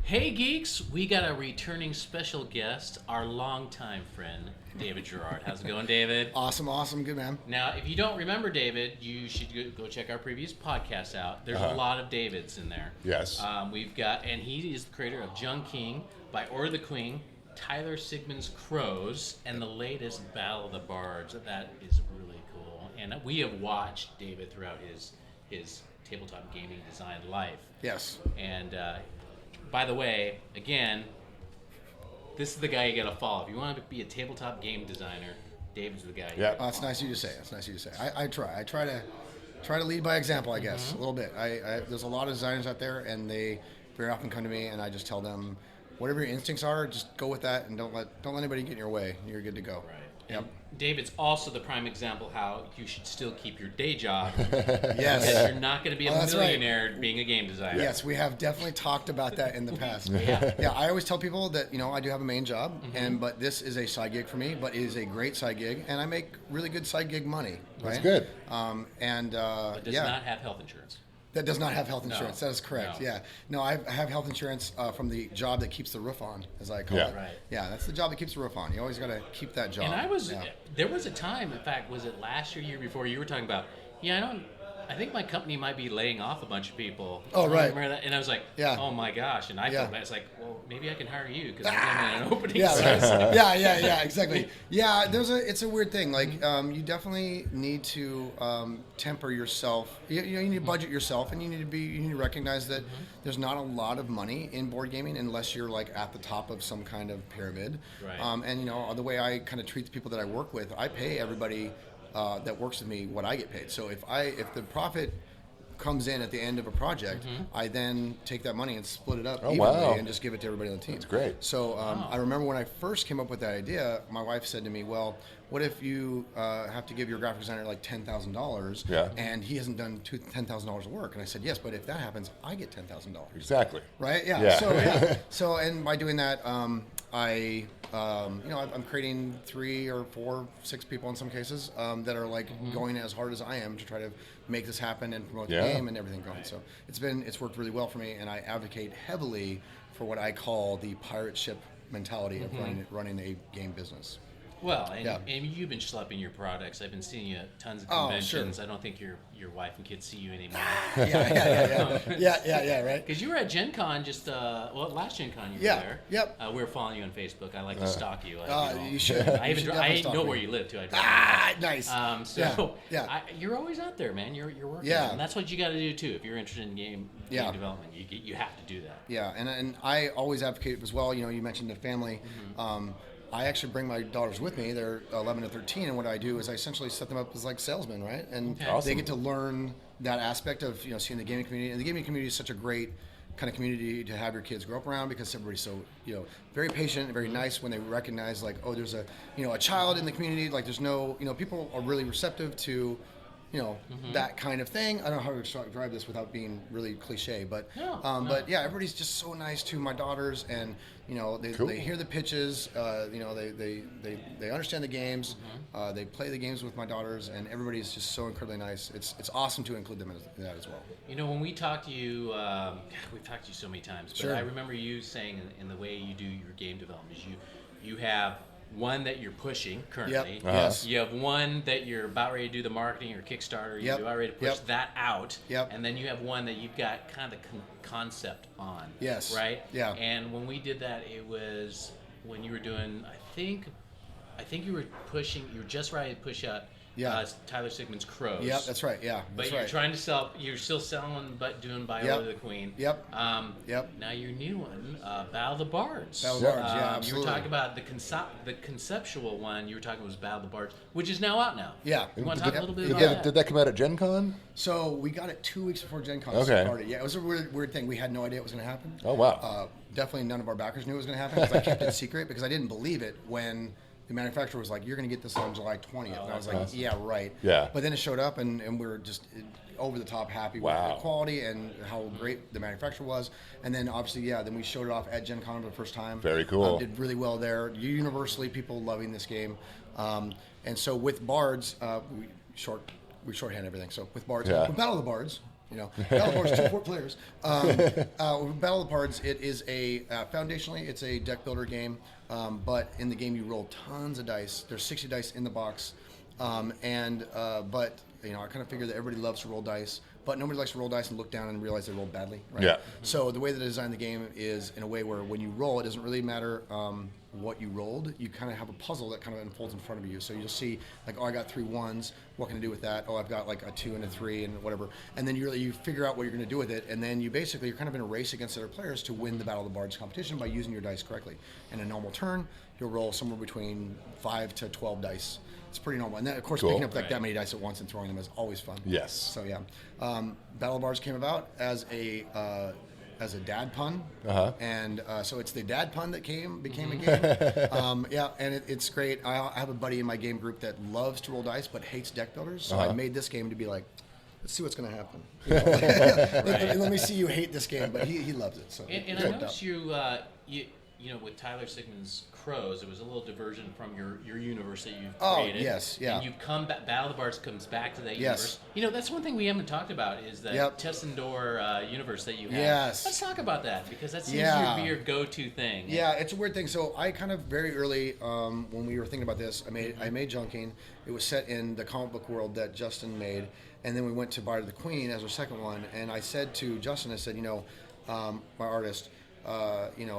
Hey geeks, we got a returning special guest, our longtime friend, David Gerrard. How's it going, David? Awesome, good man. Now, if you don't remember David, you should go check our previous podcasts out. There's a lot of Davids in there. Yes. We've got, and he is the creator of Jung King, By Order of the Queen, Tyler Sigmund's Crows, and the latest Battle of the Bards. That is really cool. And we have watched David throughout his tabletop gaming design life. Yes. And by the way, again, this is the guy you got to follow. If you want to be a tabletop game designer, David's the guy. Yeah. That's nice of you to say. I try to lead by example, I guess, a little bit. There's a lot of designers out there, and they very often come to me, and I just tell them, whatever your instincts are, just go with that, and don't let anybody get in your way. You're good to go. Right. Yep. And David's also the prime example how you should still keep your day job. Yes. Because you're not going to be a That's millionaire being a game designer. Yes, we have definitely talked about that in the past. Yeah. I always tell people that I do have a main job, but this is a side gig for me. But it is a great side gig, and I make really good side gig money. Right? That's good. But does not have health insurance. That does not have health insurance. That is correct. No. Yeah. No, I have health insurance from the job that keeps the roof on, as I call it. Right. Yeah, that's the job that keeps the roof on. You always got to keep that job. And there was a time, in fact, was it last year before, you were talking about, I think my company might be laying off a bunch of people. Oh, right. Remember that? And I was like, oh my gosh. And I felt bad. It's like, well, maybe I can hire you because I'm getting an opening. Yeah, exactly. Yeah, it's a weird thing. Like, you definitely need to temper yourself. You need to budget yourself, and you need to recognize that there's not a lot of money in board gaming unless you're like at the top of some kind of pyramid. Right. And the way I kind of treat the people that I work with, I pay everybody that works with me what I get paid. So if the profit comes in at the end of a project, I then take that money and split it up evenly and just give it to everybody on the team. That's great. So I remember when I first came up with that idea, my wife said to me, well, what if you have to give your graphic designer like $10,000 and he hasn't done $10,000 of work? And I said, yes, but if that happens, I get $10,000. Exactly. Right? Yeah. So and by doing that, I'm creating 3 or 4, 6 people in some cases that are like going as hard as I am to try to make this happen and promote the game and everything going. So it's worked really well for me, and I advocate heavily for what I call the pirate ship mentality of running a game business. Well, and you've been schlepping your products. I've been seeing you at tons of conventions. Sure. I don't think your wife and kids see you anymore. Yeah, right. Because you were at Gen Con last Gen Con you were there. Yep. We were following you on Facebook. I like to stalk you. You should. I know where you live, too. Nice. You're always out there, man. You're working. Yeah. And that's what you got to do, too. If you're interested in game development, you have to do that. Yeah, and I always advocate as well. You mentioned the family. I actually bring my daughters with me. They're 11 and 13, and what I do is I essentially set them up as like salesmen, right? And they get to learn that aspect of seeing the gaming community. And the gaming community is such a great kind of community to have your kids grow up around, because everybody's so very patient and very nice when they recognize like, oh, there's a child in the community. Like there's no people are really receptive to that kind of thing. I don't know how to describe this without being really cliche, but but yeah, everybody's just so nice to my daughters, and they hear the pitches, they understand the games, they play the games with my daughters, and everybody's just so incredibly nice. It's awesome to include them in that as well. When we talked to you, we've talked to you so many times, but I remember you saying in the way you do your game development is you have one that you're pushing currently. Yep. Yes. You have one that you're about ready to do the marketing or Kickstarter. You're about ready to push that out. Yep. And then you have one that you've got kind of the concept on. Yes. Right? Yeah. And when we did that, it was when you were doing, I think you were just ready to push out Tyler Sigmund's Crows. Yep, that's right. Yeah. But you're trying to sell, you're still selling, but doing By Order of the Queen. Yep. Now your new one, Battle of the Bards. Battle of the Bards, absolutely. You were talking about the conceptual one, you were talking was Battle of the Bards, which is now out now. Yeah. You want to talk a little bit about that? Did that come out at Gen Con? So we got it 2 weeks before Gen Con started. Yeah, it was a weird thing. We had no idea it was going to happen. Oh, wow. Definitely none of our backers knew it was going to happen, because I kept it secret, because I didn't believe it when the manufacturer was like, you're going to get this on July 20th. And I was like, yeah, right. Yeah. But then it showed up, and we were just over the top happy with the quality and how great the manufacturer was. And then obviously, then we showed it off at Gen Con for the first time. Very cool. Did really well there. Universally, people loving this game. And so with Bards, we shorthand everything. So with Bards, with Battle of the Bards, Battlebar's 2-4 players. Battle of the Bards, it is foundationally, it's a deck builder game, but in the game you roll tons of dice. There's 60 dice in the box, but I kind of figure that everybody loves to roll dice, but nobody likes to roll dice and look down and realize they rolled badly, right? Yeah. So the way that I designed the game is in a way where when you roll, it doesn't really matter what you rolled. You kind of have a puzzle that kind of unfolds in front of you. So you'll see, like, I got 3 1s. What can I do with that? I've got like a 2 and a 3 and whatever. And then you figure out what you're going to do with it. And then you're kind of in a race against other players to win the Battle of the Bards competition by using your dice correctly. In a normal turn, you'll roll somewhere between 5 to 12 dice. It's pretty normal. And then, of course, picking up that many dice at once and throwing them is always fun. Yes. So, yeah. Battle Bards came about as a dad pun. And so it's the dad pun that became a game. And it's great. I have a buddy in my game group that loves to roll dice but hates deck builders. So I made this game to be like, let's see what's going to happen. Let me see you hate this game. But he loves it. So and I noticed you with Tyler Sigmund's Crows, it was a little diversion from your universe that you've created. Oh, yes, yeah. And you've come back, Battle of the Bards comes back to that universe. That's one thing we haven't talked about is that Tessendor universe that you have. Yes. Let's talk about that, because that seems to be your go-to thing. Yeah, it's a weird thing. So I kind of very early, when we were thinking about this, I made Junking. It was set in the comic book world that Justin made, and then we went to Bard of the Queen as our second one, and I said to Justin, I said, my artist,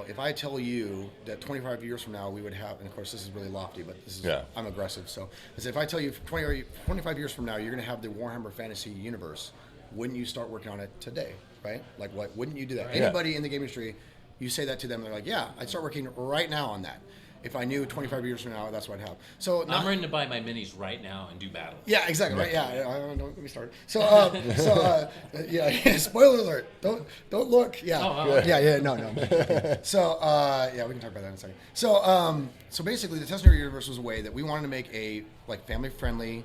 if I tell you that 25 years from now we would have, and of course this is really lofty, but I'm aggressive. So I said, if I tell you 25 years from now you're going to have the Warhammer Fantasy universe, wouldn't you start working on it today, right? Like, what? Wouldn't you do that? Right. Anybody in the game industry, you say that to them, they're like, yeah, I'd start working right now on that. If I knew 25 years from now, that's what I'd have. So I'm ready to buy my minis right now and do battle. Yeah, exactly. Right. Yeah, don't get me started. So, spoiler alert. Don't look. Yeah. No. So, we can talk about that in a second. So basically, the Tessendor universe was a way that we wanted to make a family-friendly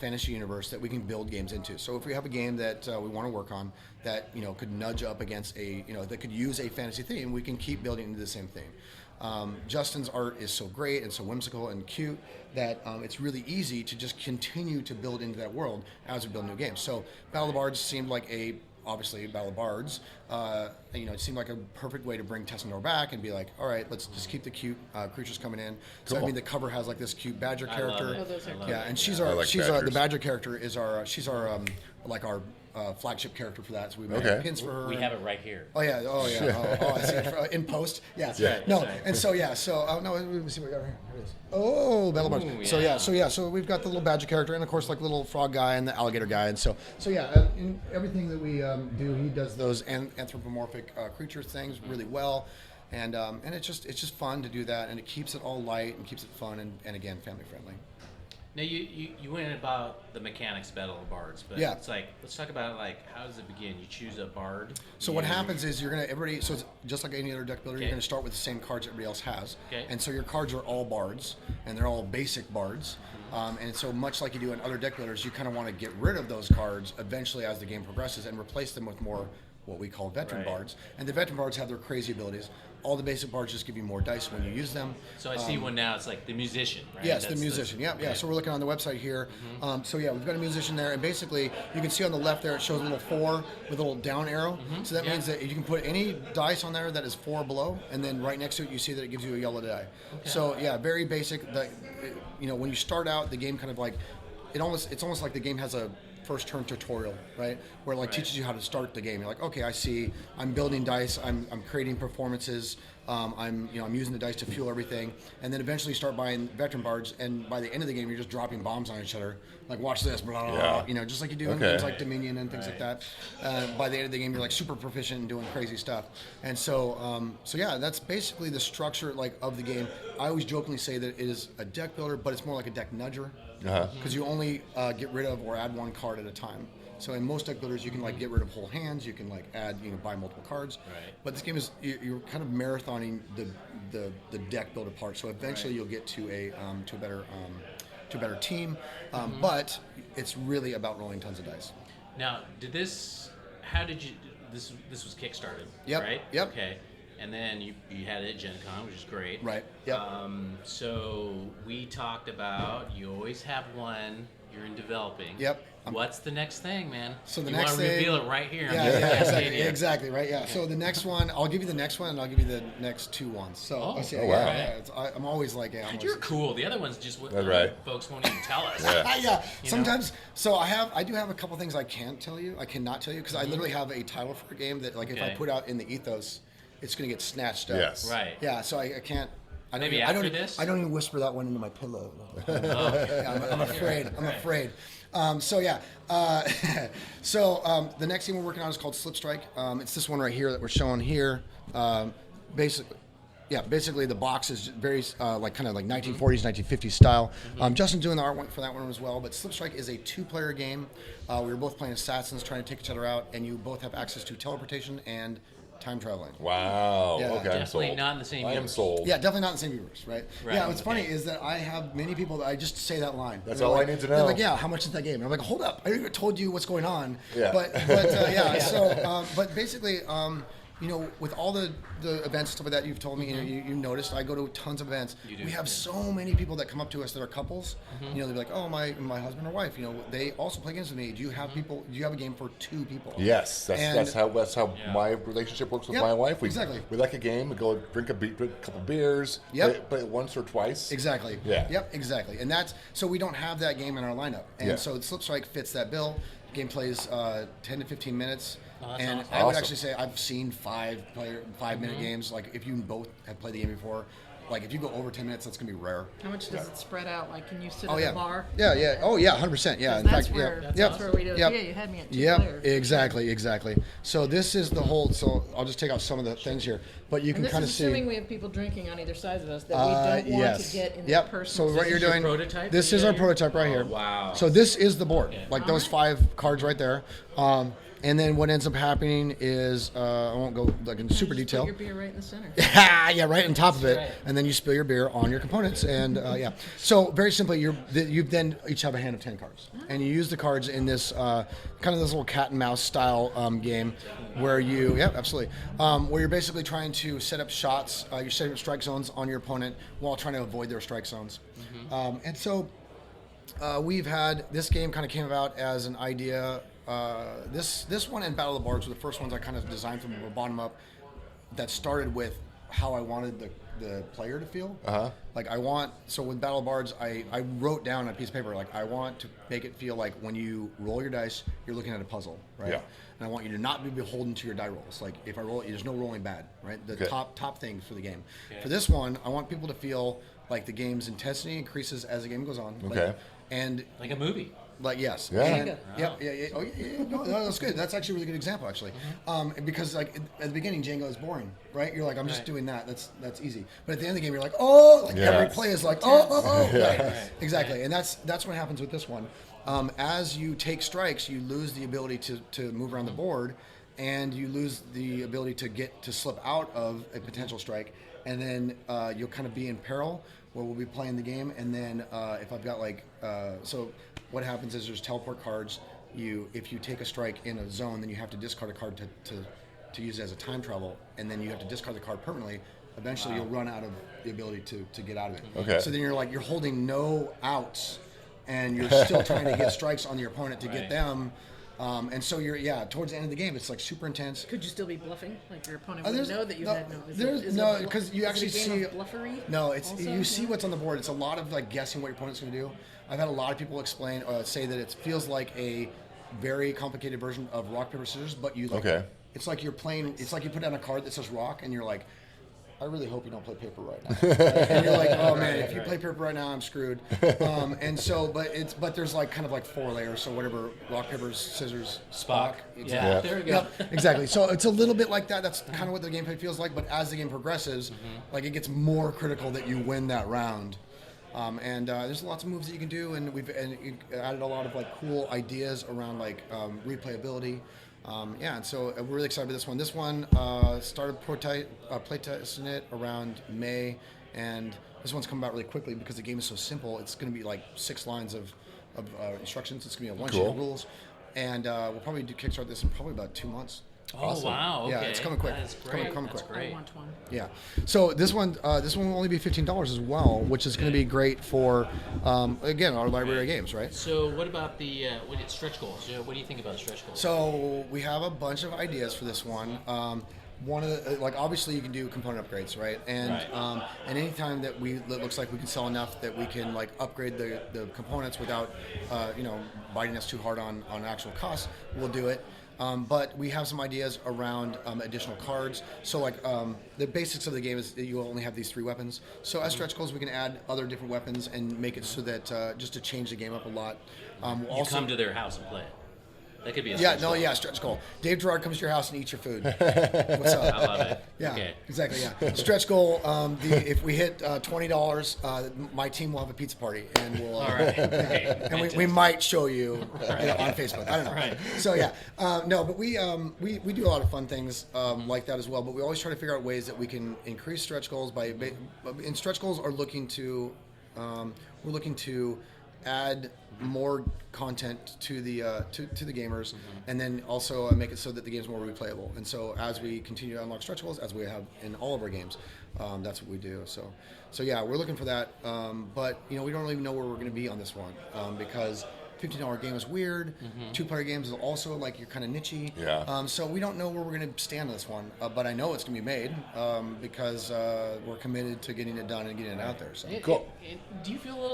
fantasy universe that we can build games into. So if we have a game that we want to work on that could nudge up against that could use a fantasy theme, we can keep building into the same thing. Justin's art is so great and so whimsical and cute that it's really easy to just continue to build into that world as we build new games. So Battle of the Bards seemed like obviously Battle of Bards, it seemed like a perfect way to bring Tessendor back and be like, all right, let's just keep the cute creatures coming in. So cool. the cover has like this cute badger character. I love it. And she's the badger character is our flagship character for that. So we made pins for her. We have it right here. Oh yeah. I see it in post. Yeah. That's right. No, that's right. and so let me see what we got here. Here it is. Oh, Battle Bards. So we've got the little badger character, and of course like the little frog guy and the alligator guy, and in everything that we do, he does those anthropomorphic creature things really well. And it's just fun to do that, and it keeps it all light and keeps it fun and again family friendly. Now you went about the mechanics of Battle of Bards, but it's like, let's talk about how does it begin? You choose a bard. So what happens is so it's just like any other deck builder, you're gonna start with the same cards everybody else has. Okay. And so your cards are all bards, and they're all basic bards. And so much like you do in other deck builders, you kind of want to get rid of those cards eventually as the game progresses and replace them with more what we call veteran bards. And the veteran bards have their crazy abilities. All the basic bards just give you more dice when you use them. So I see one now. It's like the musician, right? Yes, the musician. Yeah. So we're looking on the website here. We've got a musician there, and basically you can see on the left there it shows a little 4 with a little down arrow. So that means that you can put any dice on there that is 4 below, and then right next to it you see that it gives you a yellow die. Okay. So very basic. When you start out, the game kind of like it's almost like the game has a first turn tutorial, right? Where it teaches you how to start the game. You're like, okay, I see. I'm building dice. I'm creating performances. I'm using the dice to fuel everything, and then eventually you start buying veteran bards, and by the end of the game you're just dropping bombs on each other. Like, watch this, blah, blah, blah, just like you do in games like Dominion and things like that. By the end of the game you're like super proficient and doing crazy stuff. And so that's basically the structure of the game. I always jokingly say that it is a deck builder, but it's more like a deck nudger. Because you only get rid of or add one card at a time. So in most deck builders, you can get rid of whole hands. You can add, buy multiple cards. Right. But this game is you're kind of marathoning the deck builder part. So eventually you'll get to a better team. But it's really about rolling tons of dice. Now, this was Kickstarted, yep. right? Yep. Okay. And then you had it at Gen Con, which is great. Right. Yep. So we talked about you always have one you're in developing. Yep. What's the next thing, man? So the you next want to thing, reveal it right here. Exactly, right. Yeah. So the next one, I'll give you the next one, and I'll give you the next 2 ones. So wow. I'm always like, yeah. You're cool. The other ones just folks won't even tell us. Yeah. Sometimes. So I do have a couple things I cannot tell you because I literally have a title for a game that if I put out in the ethos, it's going to get snatched up. Yes. Right. Yeah. So I can't. I Maybe after this? I don't even whisper that one into my pillow. I'm afraid. The next game we're working on is called Slip Strike. It's this one right here that we're showing here. Basically the box is very kind of like 1940s, 1950s style. Justin's doing the artwork for that one as well. But Slip Strike is a 2-player game. We were both playing assassins trying to take each other out, and you both have access to teleportation and time traveling. Wow. Yeah. Okay, Definitely not in the same universe. I am sold. Yeah, definitely not in the same universe, right? Yeah, what's funny is that I have many people that I just say that line. That's all I need to know. They're like, yeah, how much is that game? And I'm like, hold up, I already told you what's going on. Yeah. But basically, with all the events and stuff like that you've told me, you noticed, I go to tons of events. We have so many people that come up to us that are couples. They'll be like, oh, my husband or wife, they also play games with me. Do you have a game for 2 people? Yes, that's how my relationship works with my wife. We like a game, we go drink a couple beers, play it once or twice. Exactly. Yeah. Yep, exactly. And so we don't have that game in our lineup. And so Slip Strike fits that bill. Game plays 10 to 15 minutes. And awesome. I would actually say I've seen 5-minute games. Like if you both have played the game before, like if you go over 10 minutes, that's gonna be rare. How much does it spread out? Like, can you sit at the bar? Yeah. Oh yeah, 100%. Yeah. In fact, that's where we do it. Yep. Yeah, you had me at 2 players. Exactly. So this is the whole. So I'll just take out some of the things here, but you can kind of see. Assuming we have people drinking on either side of us that we don't want to get in the personal. So what you're doing? Prototype? This is our prototype right here. Wow. So this is the board, like those 5 cards right there. And then what ends up happening is, I won't go like in super detail. Put your beer right in the center. Yeah, right on top of it, right. and then you spill your beer on your components, and So very simply, you then each have a hand of 10 cards, and you use the cards in this kind of this little cat and mouse style game, where where you're basically trying to set up shots, you're setting up strike zones on your opponent while trying to avoid their strike zones, and so we've had this game kind of came about as an idea. This one and Battlebar were the first ones I kind of designed from the bottom up. That started with how I wanted the player to feel. Like with Battlebards, I wrote down on a piece of paper, like I want to make it feel like when you roll your dice, you're looking at a puzzle, right? Yeah. And I want you to not be beholden to your die rolls. Like if I roll it, there's no rolling bad, right? The top thing for the game. Okay. For this one, I want people to feel like the game's intensity increases as the game goes on. Okay. Like a movie. Like yes. Yeah. And, yeah. Oh yeah. No, that's good. That's actually a really good example, actually. Because like at the beginning, Django is boring, right? You're like, I'm just doing that. That's easy. But at the end of the game, you're like, oh, like every play is like, oh. Right. Exactly. And that's what happens with this one. As you take strikes, you lose the ability to move around the board, and you lose the ability to slip out of a potential strike, and then you'll kind of be in peril where we'll be playing the game, and then if I've got so what happens is there's teleport cards. If you take a strike in a zone, then you have to discard a card to use it as a time travel, and then you have to discard the card permanently. Eventually, you'll run out of the ability to get out of it. Okay. So then you're holding no outs, and you're still trying to get strikes on your opponent to get them. And so towards the end of the game, it's like super intense. Could you still be bluffing? Like your opponent would know that you had no. Because you actually see bluffery. No, you see what's on the board. It's a lot of like guessing what your opponent's going to do. I've had a lot of people say that it feels like a very complicated version of rock paper scissors, but it's like you're playing. It's like you put down a card that says rock, and you're like, I really hope you don't play paper right now. And you're like, oh man, if you play paper right now, I'm screwed. And so, but there's like kind of like 4 layers. So whatever, rock, paper, scissors, Spock. Exactly. Yeah, there we go. Yep, exactly. So it's a little bit like that. That's kind of what the gameplay feels like. But as the game progresses, like it gets more critical that you win that round. And there's lots of moves that you can do, and we've added a lot of like cool ideas around like replayability. And so we're really excited about this one. This one started playtesting it around May, and this one's coming out really quickly because the game is so simple. It's going to be like 6 lines of instructions. It's going to be a 1 sheet of rules, and we'll probably kickstart this in probably about 2 months. Oh Awesome. wow! Okay. Yeah, it's coming quick. That's great. Coming That's quick. great. I want one. Yeah. So this one will only be $15 as well, which is going to be great for again our library of games, right? So what about the stretch goals? What do you think about stretch goals? So we have a bunch of ideas for this one. One of the obviously you can do component upgrades, right? And and anytime that looks like we can sell enough that we can upgrade the components without biting us too hard on actual costs, we'll do it. But we have some ideas around additional cards. So the basics of the game is that you only have these 3 weapons. So as stretch goals, we can add other different weapons and make it so that just to change the game up a lot. You also come to their house and play it. That could be a stretch goal. Dave Gerrard comes to your house and eats your food. What's up? I love it. Yeah, Okay. exactly. Yeah, stretch goal. If we hit $20, my team will have a pizza party, and we'll. All right. And we might show you on Facebook. I don't know. Right. So yeah, no, but we do a lot of fun things like that as well. But we always try to figure out ways that we can increase stretch goals and stretch goals are looking to we're looking to add more content to the gamers, and then also make it so that the game's more replayable. And so as we continue to unlock stretch goals, as we have in all of our games, that's what we do. So yeah, we're looking for that. But we don't really know where we're going to be on this one because $15 game is weird. 2-player games is also you're kind of niche-y. Yeah. So we don't know where we're going to stand on this one, but I know it's going to be made because we're committed to getting it done and getting it out there. So Cool. Do you feel a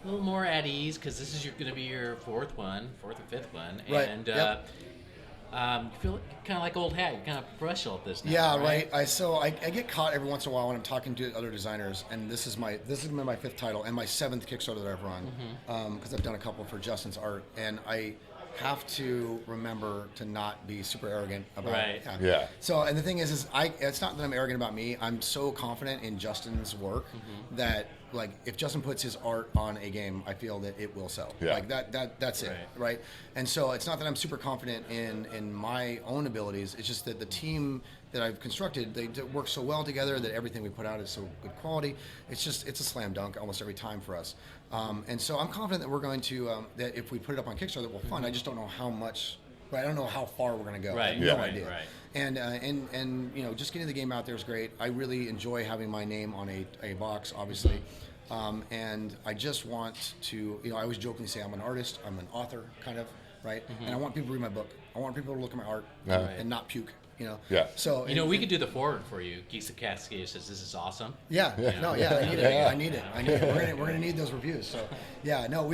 little more at ease because this is going to be your fourth or fifth one, Right. and Yep. you feel kind of like old hat. You're kind of professional at this now. Yeah, right. I get caught every once in a while when I'm talking to other designers, and this has been my 5th title and my 7th Kickstarter that I've run because I've done a couple for Justin's art, and I have to remember to not be super arrogant about it. Yeah. So, and the thing is it's not that I'm arrogant about me. I'm so confident in Justin's work that if Justin puts his art on a game, I feel that it will sell. Yeah. That's it, right? And so it's not that I'm super confident in my own abilities. It's just that the team that I've constructed, they work so well together that everything we put out is so good quality. It's a slam dunk almost every time for us. And so I'm confident that we're going to that if we put it up on Kickstarter, that we'll fund. I just don't know how much. Right, I don't know how far we're going to go. Right. I have no idea. Right. And just getting the game out there is great. I really enjoy having my name on a box, obviously. And I just want to, I always jokingly say I'm an artist, I'm an author, kind of, right? And I want people to read my book. I want people to look at my art and not puke. Yeah. So we could do the forward for you. Geeks of Cascade says this is awesome. Yeah. No. Yeah. I need it. We're gonna need those reviews. So yeah. No.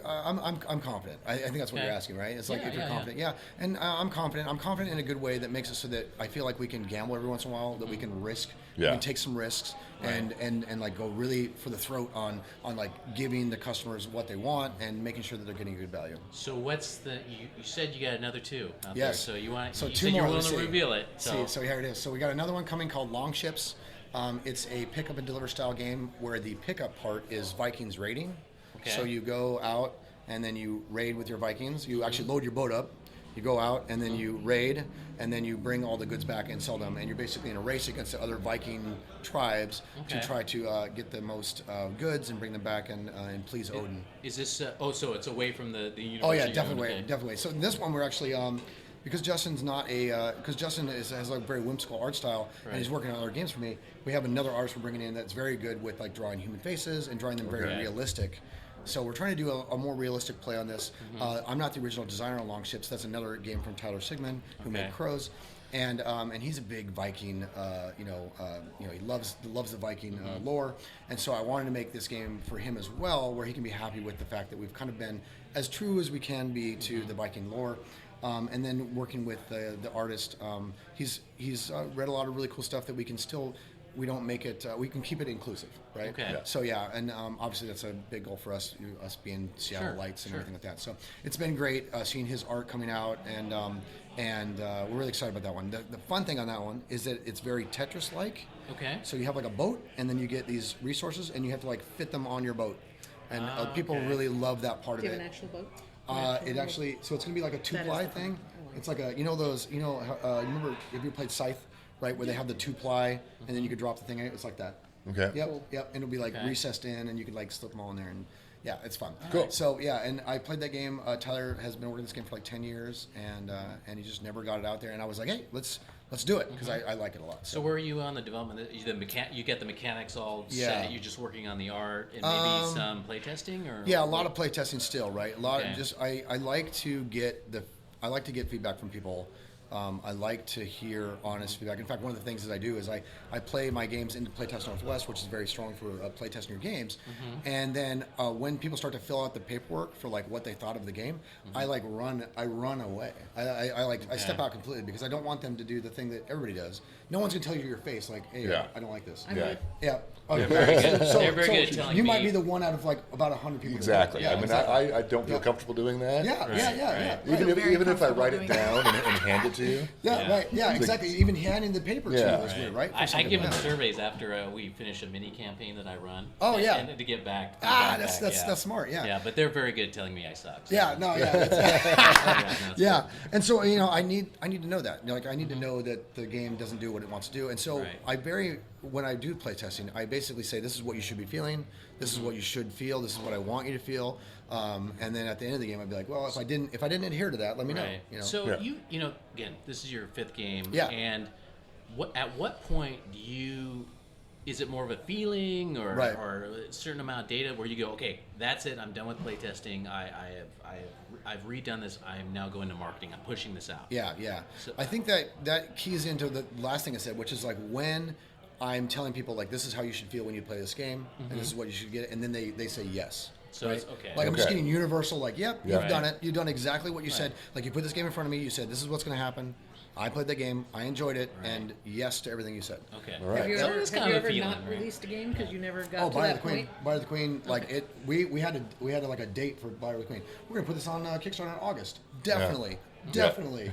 I'm confident. I think that's what you're asking, right? It's if you're confident. Yeah. And I'm confident. I'm confident in a good way that makes it so that I feel like we can gamble every once in a while, that we can risk, we can take some risks and go really for the throat on giving the customers what they want and making sure that they're getting good value. So what's you said you got another 2 out Yes. there. So you want so you 2 said more. you're willing to reveal it. So here it is. So we got another one coming called Long Ships. It's a pick up and deliver style game where the pickup part is Vikings raiding. Okay. So you go out and then you raid with your Vikings. You actually load your boat up. You go out and then you raid, and then you bring all the goods back and sell them. And you're basically in a race against the other Viking tribes to try to get the most goods and bring them back and please Odin. Is this? So it's away from the universe. Oh yeah, definitely. So in this one, we're actually because Justin's not because Justin has a very whimsical art style and he's working on other games for me. We have another artist we're bringing in that's very good with drawing human faces and drawing them very realistic. So we're trying to do a more realistic play on this. I'm not the original designer on Long Ships. That's another game from Tyler Sigmund, who made Crows, and he's a big Viking. He loves the Viking lore, and so I wanted to make this game for him as well, where he can be happy with the fact that we've kind of been as true as we can be to the Viking lore. And then working with the artist, he's read a lot of really cool stuff that we can still. We don't make it. We can keep it inclusive, right? Okay. Yeah. So yeah, and obviously that's a big goal for us. Us being Seattle Lights and everything like that. So it's been great seeing his art coming out, and we're really excited about that one. The fun thing on that one is that it's very Tetris-like. Okay. So you have a boat, and then you get these resources, and you have to fit them on your boat, and people really love that part of it. Do you have an actual boat? It actually, so it's gonna be like a 2-ply thing. It's like a, those, remember if you played Scythe? Right, where they have the 2-ply, and then you could drop the thing in. It's like that. Okay. Yep. And it'll be recessed in, and you could slip them all in there. And Yeah, it's fun. Cool. So yeah, and I played that game. Tyler has been working this game for like 10 years, and he just never got it out there. And I was like, hey, let's do it because I like it a lot. So where are you on the development? You get the mechanics all set. You're just working on the art and maybe some playtesting, or a lot of playtesting still, right? A lot of just I like to get feedback from people. I like to hear honest feedback. In fact, one of the things that I do is I play my games into Playtest Northwest, which is very strong for playtesting your games. And then when people start to fill out the paperwork for like what they thought of the game, I run away. I step out completely because I don't want them to do the thing that everybody does. No one's gonna tell you to your face like, hey, I don't like this. Yeah. They're very good. They're very good at telling you me. might be the one out of like about 100 people. Exactly. Yeah, I mean, I don't feel comfortable doing that. Yeah. Even if I write it down and hand it to you. Right. Yeah, exactly. Even handing the paper to you is weird, right? I give them surveys after we finish a mini campaign that I run. Oh yeah. And to get back. That's smart. Yeah. Yeah, but they're very good at telling me I suck. So. Yeah. And so I need to know that. Like I need to know that the game doesn't do what it wants to do. And so when I do play testing, I basically say this is what you should be feeling. This is what you should feel. This is what I want you to feel. And then at the end of the game, I'd be like, well, if I didn't adhere to that, let me know. So again, this is your 5th game. Yeah. And at what point is it more of a feeling or a certain amount of data where you go, okay, that's it. I'm done with playtesting. I've redone this. I'm now going to marketing. I'm pushing this out. Yeah. So, I think that keys into the last thing I said, which is like when I'm telling people like this is how you should feel when you play this game, and this is what you should get, and then they say yes. So it's okay. Like I'm just getting universal. Like, yep, you've done it. You've done exactly what you said. Like you put this game in front of me. You said this is what's going to happen. I played the game. I enjoyed it, and yes to everything you said. Okay. All right. Have you ever not released a game because you never got to that point? Buyer of the Queen. Like it. We had like a date for Buyer of the Queen. We're gonna put this on Kickstarter in August. Definitely.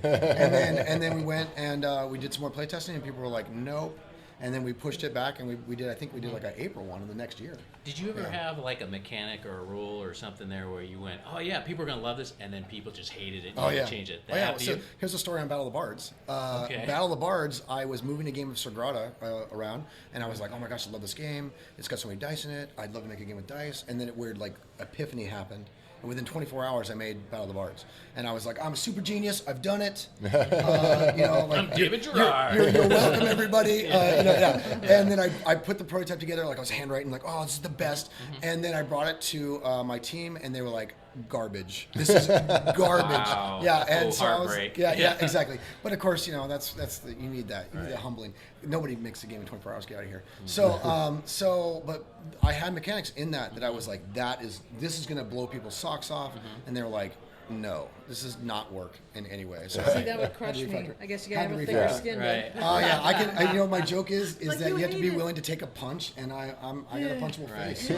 And then we went and we did some more playtesting, and people were like, nope. And then we pushed it back, and we did like an April one in the next year. Did you ever have like a mechanic or a rule or something there where you went, oh yeah, people are gonna love this, and then people just hated it and change it? So here's the story on Battle of the Bards. Battle of the Bards, I was moving a game of Sagrada around, and I was like, oh my gosh, I love this game. It's got so many dice in it. I'd love to make a game with dice. And then a weird like epiphany happened. And within 24 hours, I made Battle of the Bards. And I was like, I'm a super genius. I've done it. I'm David Gerrard. You're welcome, everybody. And then I put the prototype together. Like I was handwriting, like, oh, this is the best. And then I brought it to my team, and they were like, garbage. This is garbage. Wow. Yeah, and so heartbreak. Exactly. But of course, you need that. You need that humbling. Nobody makes a game in 24 hours. Get out of here. So, but I had mechanics in that I was like, this is going to blow people's socks off, and they were like, no, this does not work in any way. So see, that would crush me. I guess you gotta have a thicker skin. Right. I can. My joke is that you have to be willing to take a punch, and I got a punchable face.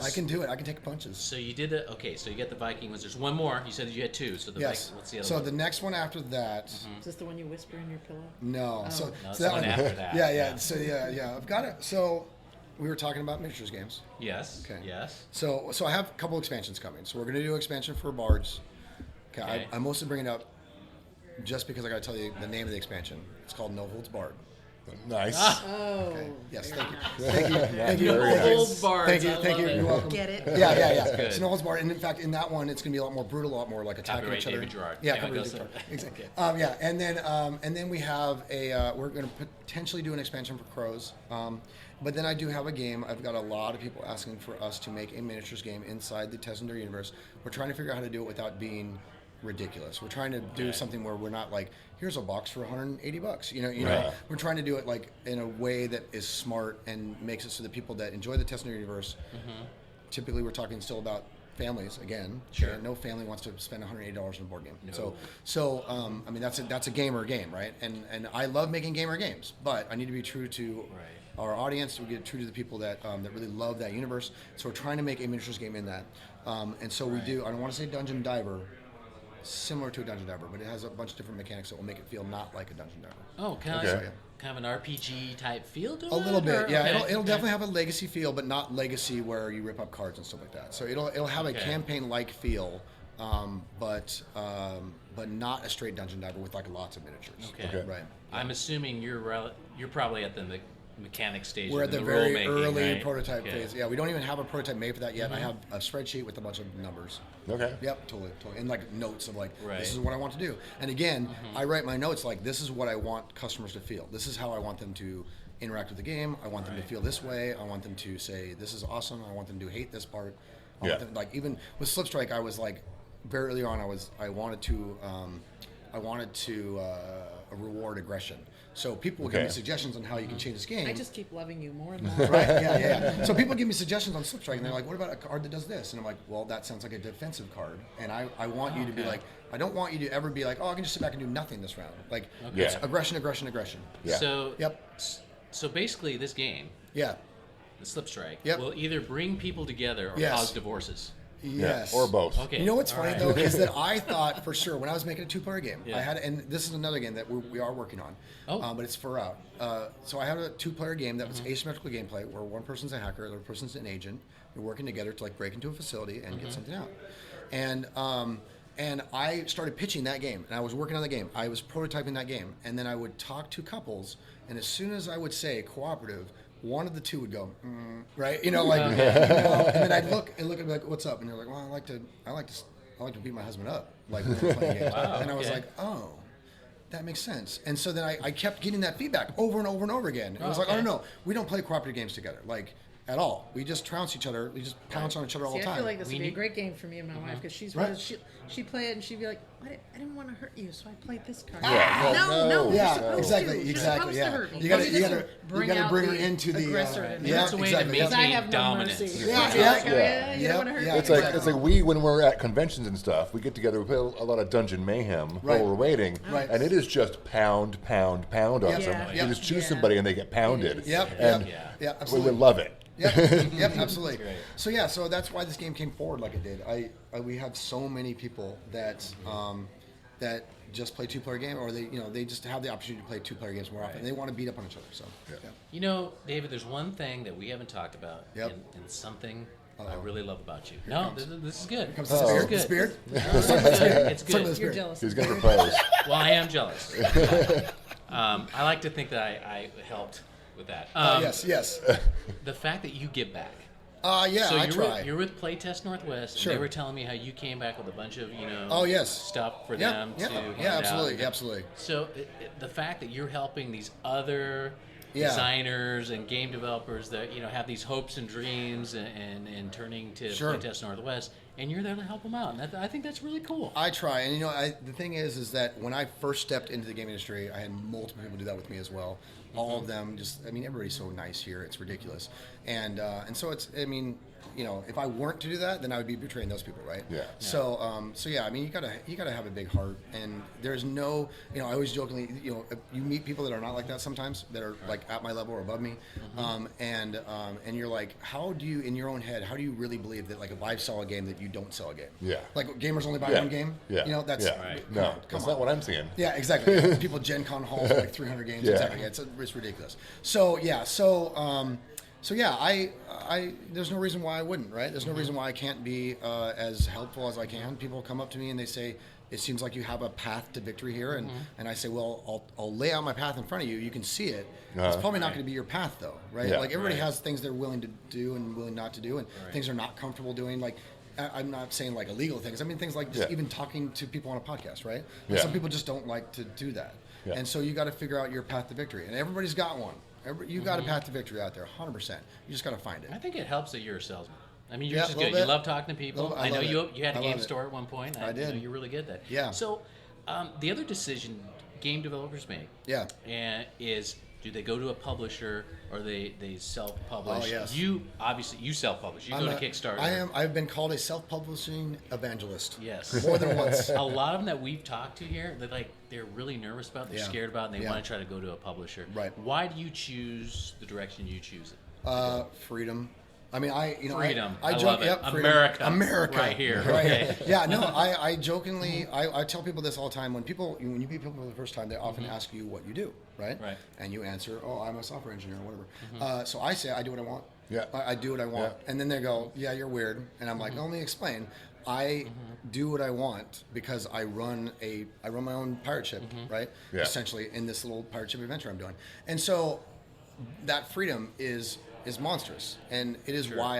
I can do it. I can take punches. So you did it. Okay, so you get the Viking ones. There's one more. You said you had 2. So yes. What's the other? So one? the next one after that. Is this the one you whisper in your pillow? No. No, So that one after that. Yeah. So I've got it. So we were talking about miniatures games. Yes. Okay. Yes. So I have a couple expansions coming. So we're going to do an expansion for Bards. Okay. I mostly bring it up just because I got to tell you the name of the expansion. It's called No Holds Barred. Nice. Oh. Okay. Yes. Thank you. Thank you. No Holds Barred. Thank you. You're welcome. Get it? Yeah. Good. So No Holds Barred, and in fact, in that one, it's going to be a lot more brutal, a lot more like attacking each other. David Gerrard. Yeah, copyright David Gerrard. Exactly. And then we have we're going to potentially do an expansion for Crows. But then I do have a game. I've got a lot of people asking for us to make a miniatures game inside the Tessender universe. We're trying to figure out how to do it without being ridiculous. We're trying to do something where we're not like, here's a box for $180. You know, we're trying to do it like in a way that is smart and makes it so that people that enjoy the Tessender universe. Typically, we're talking still about families again. Sure. No family wants to spend $180 on a board game. No. So I mean that's a gamer game, right? And I love making gamer games, but I need to be true to our audience. We get true to the people that really love that universe. So we're trying to make a miniatures game in that. And so we do. I don't want to say Dungeon Diver. Similar to a Dungeon Diver, but it has a bunch of different mechanics that will make it feel not like a Dungeon Diver. Oh, kind of an RPG type feel to it? A little bit, yeah. It'll definitely have a legacy feel, but not legacy where you rip up cards and stuff like that. So it'll have a campaign-like feel, but not a straight Dungeon Diver with like lots of miniatures. Okay. Right. I'm assuming you're probably at mechanic stage. We're at the the very rule-making, early right? prototype phase. Yeah, we don't even have a prototype made for that yet. I have a spreadsheet with a bunch of numbers. Okay. Yep, totally. And like notes of like, Right. this is what I want to do. And again, I write my notes like, this is what I want customers to feel. This is how I want them to interact with the game. I want them to feel this way. I want them to say, this is awesome. I want them to hate this part. I want them, like even with Slipstrike, I was like, very early on, I wanted to reward aggression. So people will give me suggestions on how you can change this game. I just keep loving you more and more. Right? Yeah. So people give me suggestions on Slipstrike, and they're like, "What about a card that does this?" And I'm like, "Well, that sounds like a defensive card." And I want you to be like, I don't want you to ever be like, "Oh, I can just sit back and do nothing this round." Like, it's aggression. Yeah. So So basically, this game, Yeah. the Slipstrike, Yep. will either bring people together or Yes. cause divorces. Yes. Or both. Okay. You know what's all funny right. though is that I thought for sure when I was making a 2-player game, Yeah. I had, and this is another game that we are working on, but it's far out. So I had a 2-player game that was asymmetrical gameplay where one person's a hacker, the other person's an agent. You're working together to like break into a facility and get something out. And I started pitching that game, and I was working on the game. I was prototyping that game, and then I would talk to couples, and as soon as I would say cooperative, one of the two would go, right? You know, like, and then I'd look and be like, "What's up?" And they're like, "Well, I like to beat my husband up, like when we're playing games." And I was like, "Oh, that makes sense." And so then I kept getting that feedback over and over and over again. It was like, "Oh no, we don't play cooperative games together, like at all. We just trounce each other. We just pounce on each other all the I time." feel like this would be a great game for me and my wife because she'd play it and she'd be like, I didn't want to hurt you, so I played this card. No, you're Yeah, supposed exactly. to. You're supposed to hurt me. You gotta bring her into the aggressor in yeah, It's a way exactly. to Because I maintain have no dominance. mercy. Yeah. You don't want to hurt me. It's like we, when we're at conventions and stuff, we get together, we play a lot of Dungeon Mayhem while we're waiting, and it is just pound on somebody. You just choose somebody and they get pounded. And we absolutely. would love it. Yep, absolutely. So that's why this game came forward like it did. We have so many people that just play 2-player game, or they just have the opportunity to play 2-player games more often. And they want to beat up on each other. So You know, David, there's one thing that we haven't talked about, and something I really love about you. This is good. Comes This is the spirit. It's good. You're jealous. He's going to propose. Well, I am jealous. I like to think that I helped with that. Yes. The fact that you give back. So I try. You're with Playtest Northwest. Sure. And they were telling me how you came back with a bunch of stuff for them to hand absolutely. So the fact that you're helping these other designers and game developers that have these hopes and dreams and turning to Playtest Northwest, and you're there to help them out. And I think that's really cool. I try, and the thing is that when I first stepped into the game industry, I had multiple people do that with me as well. All of them everybody's so nice here, it's ridiculous, and so it's, if I weren't to do that, then I would be betraying those people, right? Yeah. So you gotta have a big heart, and there's no, I always jokingly, you meet people that are not like that sometimes, that are like at my level or above me, and you're like, how do you, in your own head, how do you really believe that like if I sell a game that you don't sell a game? Yeah. Like gamers only buy one game. Yeah. That's No, that's not what I'm seeing. Yeah, exactly. People Gen Con halls for like 300 games. Yeah. Exactly. It's ridiculous. So I there's no reason why I wouldn't, right? There's no reason why I can't be as helpful as I can. People come up to me and they say, it seems like you have a path to victory here, and I say, well, I'll lay out my path in front of you. You can see it. It's probably not going to be your path though, right? Yeah. Like everybody has things they're willing to do and willing not to do, and things they're not comfortable doing. Like I'm not saying like illegal things. I mean things like just even talking to people on a podcast, right? And some people just don't like to do that. Yeah. And so you got to figure out your path to victory, and everybody's got one. You got a path to victory out there, 100%. You just got to find it. I think it helps that you're a salesman. I mean, you're just good. Bit. You love talking to people. I know you had a game store at one point. I did. You're really good at that. Yeah. So the other decision game developers make is, do they go to a publisher or they self-publish? Oh, yes. You self-publish. You go to Kickstarter. I've been called a self-publishing evangelist. Yes. More than once. A lot of them that we've talked to here, they're really nervous about, they're scared about, and they want to try to go to a publisher. Right. Why do you choose the direction you choose? Freedom. I mean, freedom. I love it. Freedom. America, right here. Right. Okay. Yeah. No. I jokingly, I tell people this all the time. When you meet people for the first time, they often ask you what you do, right? Right. And you answer, "Oh, I'm a software engineer," or whatever. So I say, "I do what I want." Yeah. I do what I want, and then they go, "Yeah, you're weird," and I'm like, "Let me explain." I do what I want because I run my own pirate ship, right? Yeah. Essentially, in this little pirate ship adventure I'm doing, and so that freedom is monstrous, and it is why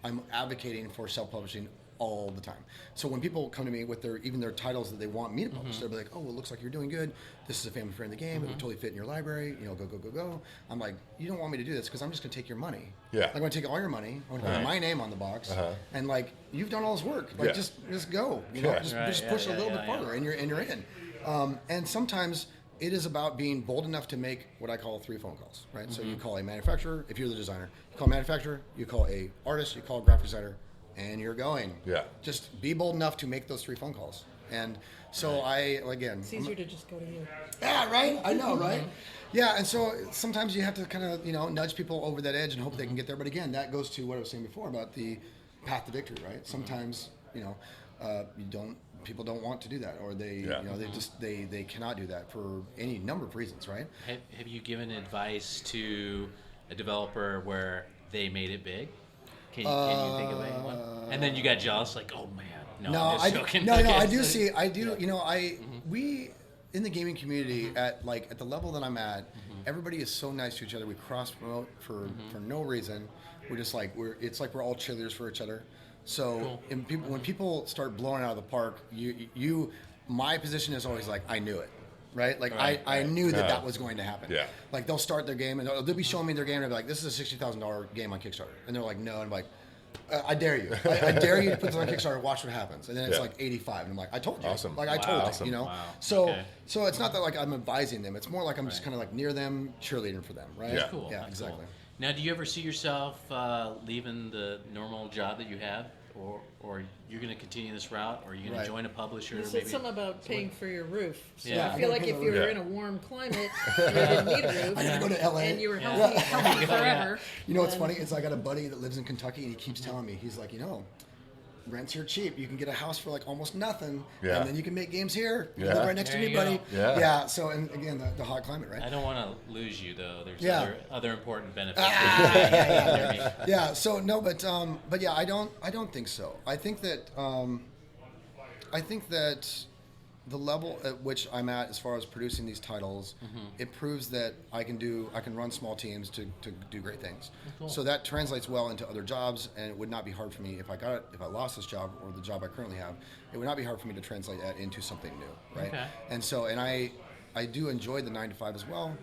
I'm advocating for self-publishing all the time. So when people come to me with their titles that they want me to publish, they'll be like, "Oh, well, it looks like you're doing good. This is a family-friendly game. It would totally fit in your library. You know, go." I'm like, "You don't want me to do this because I'm just going to take your money. Yeah. I'm going to take all your money. I'm going to put my name on the box, and like you've done all this work. Like just go. You know, just push a little bit farther, and you're in. And sometimes it is about being bold enough to make what I call 3 phone calls, right? So you call a manufacturer, if you're the designer, you call a manufacturer, you call a artist, you call a graphic designer, and you're going. Yeah. Just be bold enough to make those 3 phone calls. And so it's easier to just go to you. Yeah, right? I know, right? Yeah, and so sometimes you have to kind of, nudge people over that edge and hope they can get there. But again, that goes to what I was saying before about the path to victory, right? Sometimes, people don't want to do that, or they cannot do that for any number of reasons, right? Have you given advice to a developer where they made it big? Can you think of anyone? And then you got jealous, like, oh man, I do. We in the gaming community at the level that I'm at, everybody is so nice to each other. We cross promote for no reason. We're just like it's like we're all cheerleaders for each other. So when people start blowing out of the park, my position is always like, I knew it. Right? Like I knew that was going to happen. Yeah. Like they'll start their game and they'll be showing me their game and they'll be like, this is a $60,000 game on Kickstarter. And they're like, no. And I'm like, I dare you. I dare you to put this on Kickstarter, watch what happens. And then it's like 85. And I'm like, I told you. Awesome. Like I told you, Wow. So it's not that like I'm advising them. It's more like I'm just kind of like near them, cheerleading for them. Right? That's cool. Yeah, That's exactly. Cool. Now, do you ever see yourself leaving the normal job that you have? Or you're going to continue this route, or are you going to join a publisher? You said something about paying for your roof. So Yeah. I feel like if you were in a warm climate, you didn't need a roof. I gotta go to LA. And you were healthy forever. You know what's funny is I got a buddy that lives in Kentucky, and he keeps telling me, he's like, rents here cheap. You can get a house for like almost nothing, and then you can make games here. You live right next to me, buddy. Yeah. So, and again, the hot climate, right? I don't want to lose you though. There's other important benefits. Yeah. So no, but yeah, I don't think so. I think that the level at which I'm at as far as producing these titles, it proves that I can run small teams to do great things. Cool. So that translates well into other jobs, and it would not be hard for me if I lost this job or the job I currently have. It would not be hard for me to translate that into something new, right? Okay. And so, I do enjoy the 9 to 5 as well,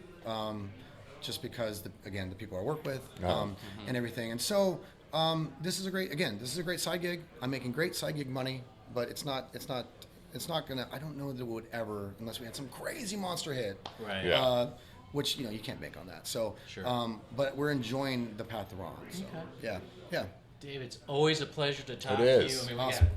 just because the people I work with and everything. And so this is a great side gig. I'm making great side gig money, but it's not gonna. I don't know that it would ever, unless we had some crazy monster hit, right? Yeah. Which you can't bank on that. So, but we're enjoying the path we're on. So, yeah. Dave, it's always a pleasure to talk to you. I mean, awesome.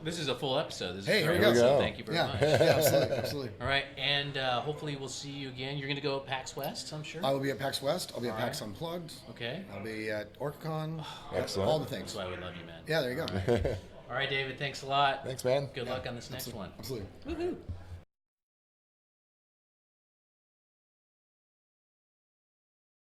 This is a full episode. This is here we go. So thank you very much. Yeah, absolutely. All right, and hopefully we'll see you again. You're going to go at PAX West, I'm sure. I will be at PAX West. I'll be at PAX Unplugged. Okay. I'll be at OrcaCon. Excellent. All the things. That's why we love you, man. Yeah, there you go. All right, David. Thanks a lot. Thanks, man. Good luck on this next one. Absolutely. Woohoo.